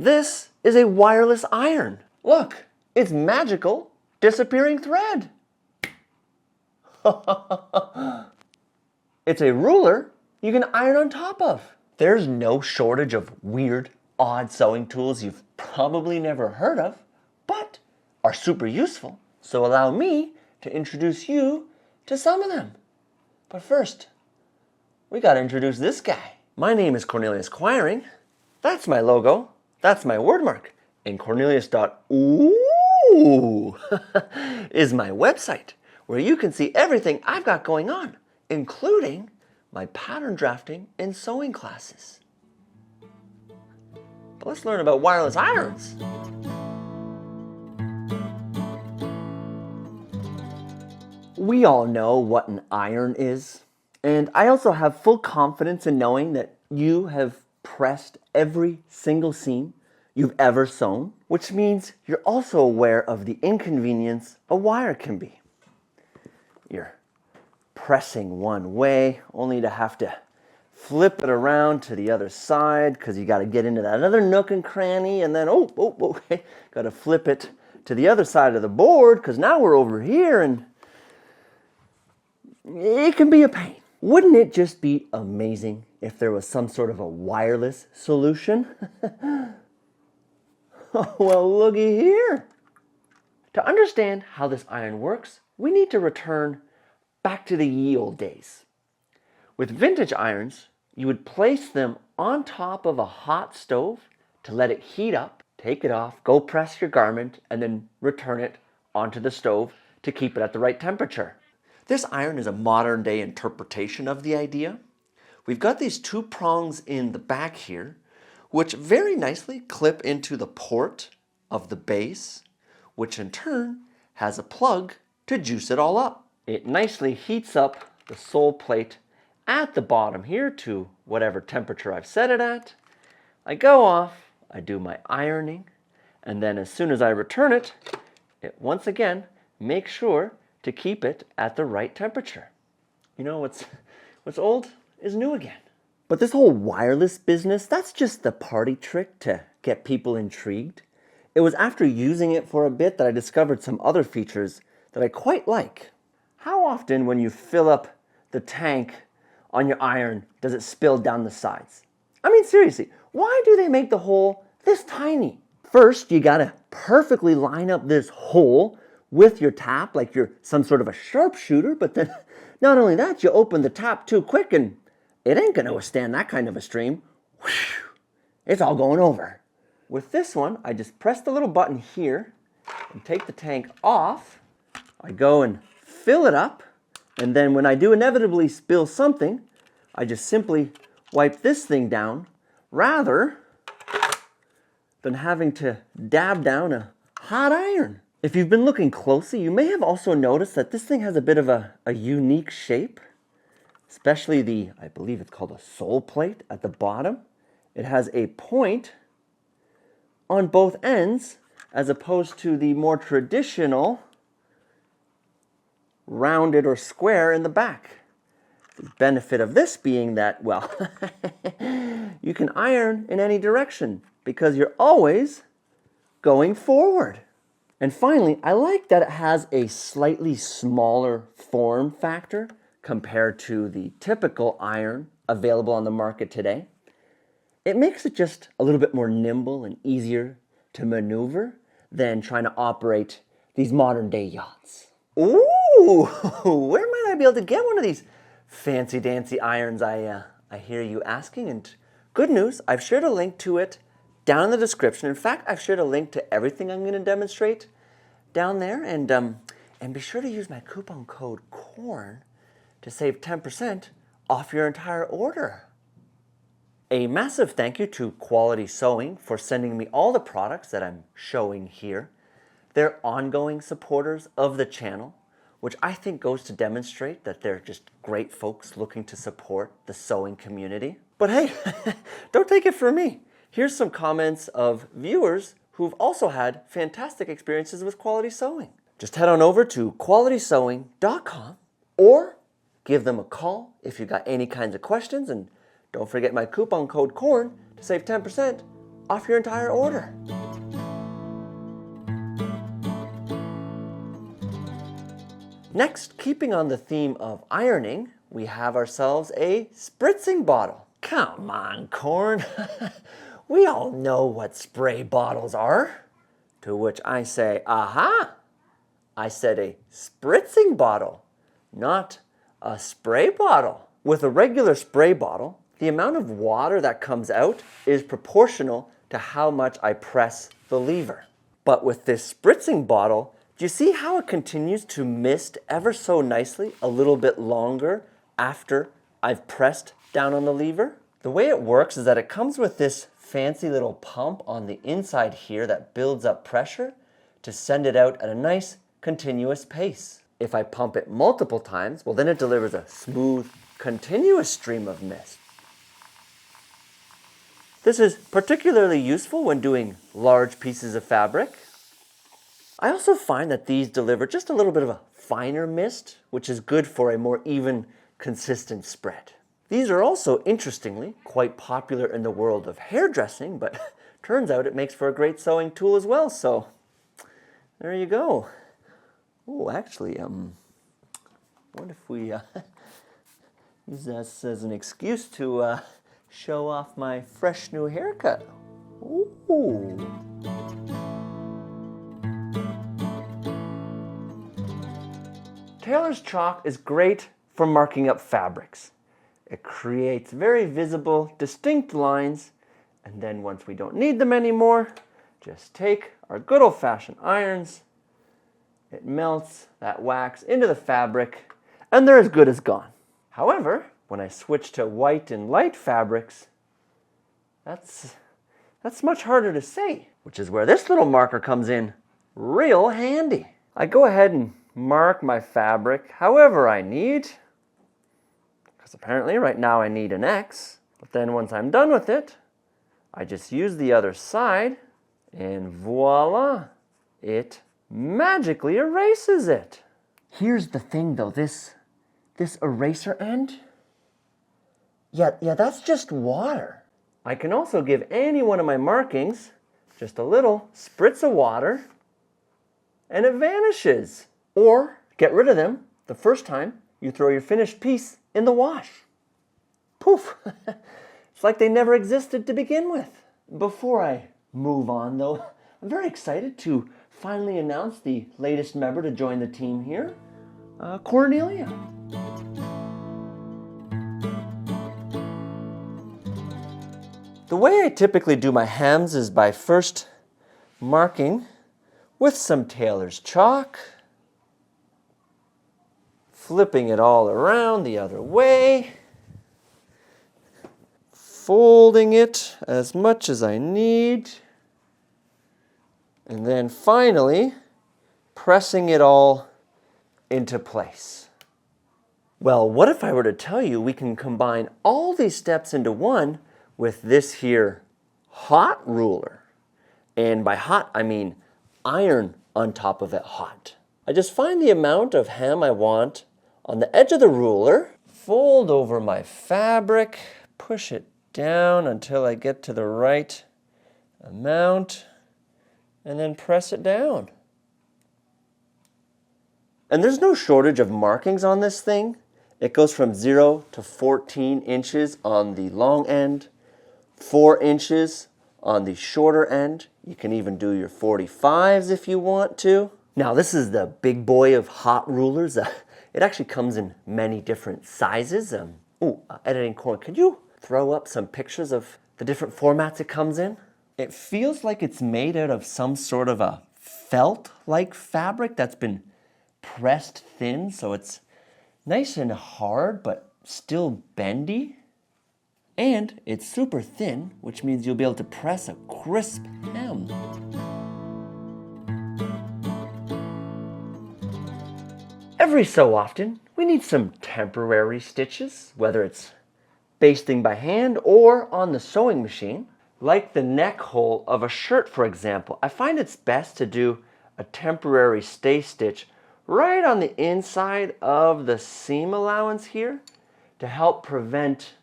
This is a wireless iron. Look, it's magical disappearing thread. It's a ruler you can iron on top of. There's no shortage of weird, odd sewing tools you've probably never heard of, but are super useful. So allow me to introduce you to some of them. But first, we gotta introduce this guy. My name is Cornelius Quiring. That's my logo. That's my word mark. And Cornelius.ooh is my website where you can see everything I've got going on, including my pattern drafting and sewing classes. But let's learn about wireless irons. We all know what an iron is, and I also have full confidence in knowing that you have pressed every single seam you've ever sewn, which means you're also aware of the inconvenience a wire can be. You're pressing one way, only to have to flip it around to the other side because you got to get into that other nook and cranny, and then got to flip it to the other side of the board because now we're over here, and it can be a pain. Wouldn't it just be amazing if there was some sort of a wireless solution? Well, looky here. To understand how this iron works, we need to return back to the ye olde days. With vintage irons, you would place them on top of a hot stove to let it heat up, take it off, go press your garment, and then return it onto the stove to keep it at the right temperature. This iron is a modern day interpretation of the idea. We've got these two prongs in the back here, which very nicely clip into the port of the base, which in turn has a plug to juice it all up. It nicely heats up the sole plate at the bottom here to whatever temperature I've set it at. I go off, I do my ironing, and then as soon as I return it, it once again makes sure to keep it at the right temperature. You know, what's old is new again. But this whole wireless business, that's just the party trick to get people intrigued. It was after using it for a bit that I discovered some other features that I quite like. How often when you fill up the tank on your iron does it spill down the sides? I mean, seriously, why do they make the hole this tiny? First, you gotta perfectly line up this hole with your tap like you're some sort of a sharpshooter, but then not only that, you open the tap too quick and it ain't gonna withstand that kind of a stream. Whew, it's all going over. With this one, I just press the little button here and take the tank off. I go and fill it up, and then when I do inevitably spill something, I just simply wipe this thing down rather than having to dab down a hot iron. If you've been looking closely, you may have also noticed that this thing has a bit of a unique shape, especially I believe it's called a sole plate at the bottom. It has a point on both ends as opposed to the more traditional rounded or square in the back. The benefit of this being that, well, you can iron in any direction because you're always going forward. And finally, I like that it has a slightly smaller form factor compared to the typical iron available on the market today. It makes it just a little bit more nimble and easier to maneuver than trying to operate these modern day yachts. Ooh, where might I be able to get one of these fancy dancy irons I hear you asking? And good news, I've shared a link to it down in the description. In fact, I've shared a link to everything I'm going to demonstrate down there. And be sure to use my coupon code CORN to save 10% off your entire order. A massive thank you to Quality Sewing for sending me all the products that I'm showing here. They're ongoing supporters of the channel, which I think goes to demonstrate that they're just great folks looking to support the sewing community. But hey, don't take it from me. Here's some comments of viewers who've also had fantastic experiences with Quality Sewing. Just head on over to qualitysewing.com or give them a call if you got any kinds of questions, and don't forget my coupon code CORN to save 10% off your entire order. Next, keeping on the theme of ironing, we have ourselves a spritzing bottle. Come on, Corn. We all know what spray bottles are. To which I say, aha! I said a spritzing bottle, not a spray bottle. With a regular spray bottle, the amount of water that comes out is proportional to how much I press the lever. But with this spritzing bottle, do you see how it continues to mist ever so nicely a little bit longer after I've pressed down on the lever? The way it works is that it comes with this fancy little pump on the inside here that builds up pressure to send it out at a nice continuous pace. If I pump it multiple times, well, then it delivers a smooth, continuous stream of mist. This is particularly useful when doing large pieces of fabric. I also find that these deliver just a little bit of a finer mist, which is good for a more even, consistent spread. These are also, interestingly, quite popular in the world of hairdressing, but turns out it makes for a great sewing tool as well, so there you go. Oh, actually, what if we use this as an excuse to show off my fresh new haircut? Ooh. Tailor's chalk is great for marking up fabrics. It creates very visible, distinct lines, and then once we don't need them anymore, just take our good old-fashioned irons. It melts that wax into the fabric, and they're as good as gone. However, when I switch to white and light fabrics, that's much harder to see, which is where this little marker comes in real handy. I go ahead and mark my fabric however I need, because apparently right now I need an X, but then once I'm done with it, I just use the other side, and voila, it magically erases it. Here's the thing though, this eraser end, yeah, that's just water. I can also give any one of my markings just a little spritz of water, and it vanishes. Or get rid of them the first time you throw your finished piece in the wash. Poof! It's like they never existed to begin with. Before I move on though, I'm very excited to finally announce the latest member to join the team here, Cornelia. The way I typically do my hems is by first marking with some Tailor's chalk, flipping it all around the other way, folding it as much as I need, and then finally pressing it all into place. Well, what if I were to tell you we can combine all these steps into one with this here hot ruler? And by hot, I mean iron on top of it hot. I just find the amount of hem I want on the edge of the ruler, fold over my fabric, push it down until I get to the right amount, and then press it down. And there's no shortage of markings on this thing. It goes from 0 to 14 inches on the long end, 4 inches on the shorter end. You can even do your 45s if you want to. Now this is the big boy of hot rulers. It actually comes in many different sizes. Editing Corn, could you throw up some pictures of the different formats it comes in? It feels like it's made out of some sort of a felt-like fabric that's been pressed thin, so it's nice and hard, but still bendy. And it's super thin, which means you'll be able to press a crisp hem. Every so often, we need some temporary stitches, whether it's basting by hand or on the sewing machine. Like the neck hole of a shirt, for example, I find it's best to do a temporary stay stitch right on the inside of the seam allowance here to help prevent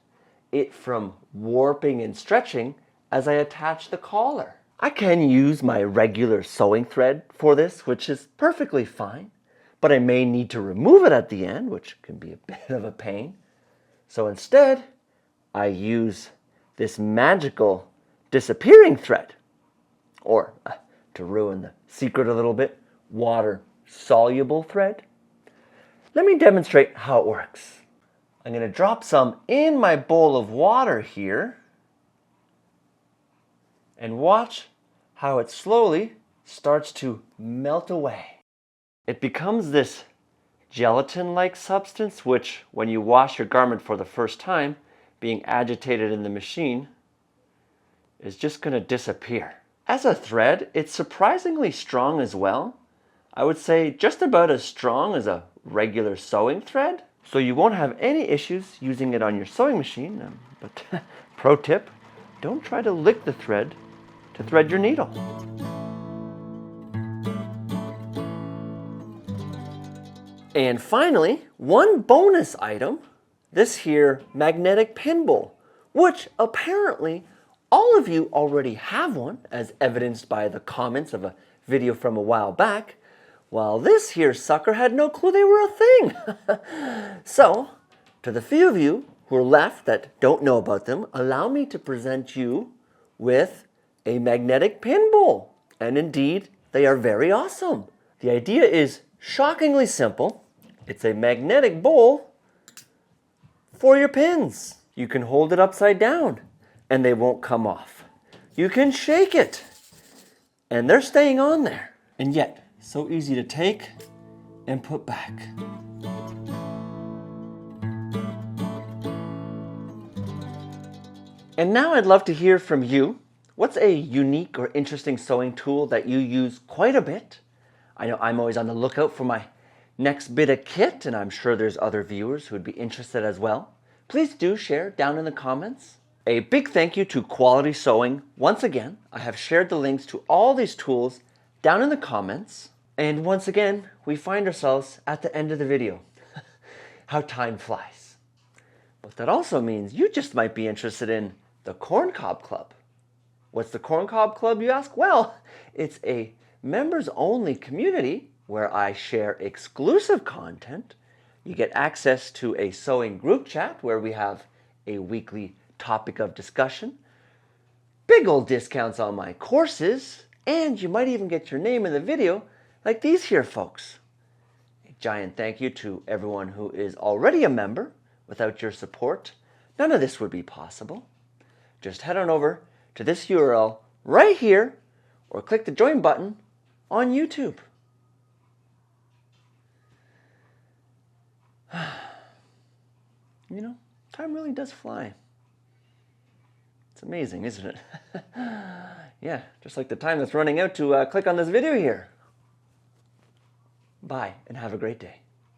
it from warping and stretching as I attach the collar. I can use my regular sewing thread for this, which is perfectly fine, but I may need to remove it at the end, which can be a bit of a pain. So instead, I use this magical disappearing thread, or to ruin the secret a little bit, water-soluble thread. Let me demonstrate how it works. I'm going to drop some in my bowl of water here and watch how it slowly starts to melt away. It becomes this gelatin-like substance which, when you wash your garment for the first time, being agitated in the machine, is just going to disappear. As a thread, it's surprisingly strong as well. I would say just about as strong as a regular sewing thread. So you won't have any issues using it on your sewing machine. But pro tip, don't try to lick the thread to thread your needle. And finally, one bonus item, this here magnetic pin bowl, which apparently all of you already have one, as evidenced by the comments of a video from a while back, while this here sucker had no clue they were a thing. So, to the few of you who are left that don't know about them, allow me to present you with a magnetic pin bowl. And indeed, they are very awesome. The idea is shockingly simple. It's a magnetic bowl for your pins. You can hold it upside down and they won't come off. You can shake it and they're staying on there. And yet, so easy to take and put back. And now I'd love to hear from you. What's a unique or interesting sewing tool that you use quite a bit? I know I'm always on the lookout for my next bit of kit, and I'm sure there's other viewers who would be interested as well. Please do share down in the comments. A big thank you to Quality Sewing. Once again, I have shared the links to all these tools down in the comments. And once again, we find ourselves at the end of the video. How time flies. But that also means you just might be interested in the Corncob Club. What's the Corncob Club, you ask? Well, it's a members-only community where I share exclusive content. You get access to a sewing group chat where we have a weekly topic of discussion, big old discounts on my courses, and you might even get your name in the video like these here folks. A giant thank you to everyone who is already a member. Without your support, none of this would be possible. Just head on over to this URL right here or click the join button on YouTube. You know, time really does fly. It's amazing, isn't it? Yeah, just like the time that's running out to click on this video here. Bye, and have a great day.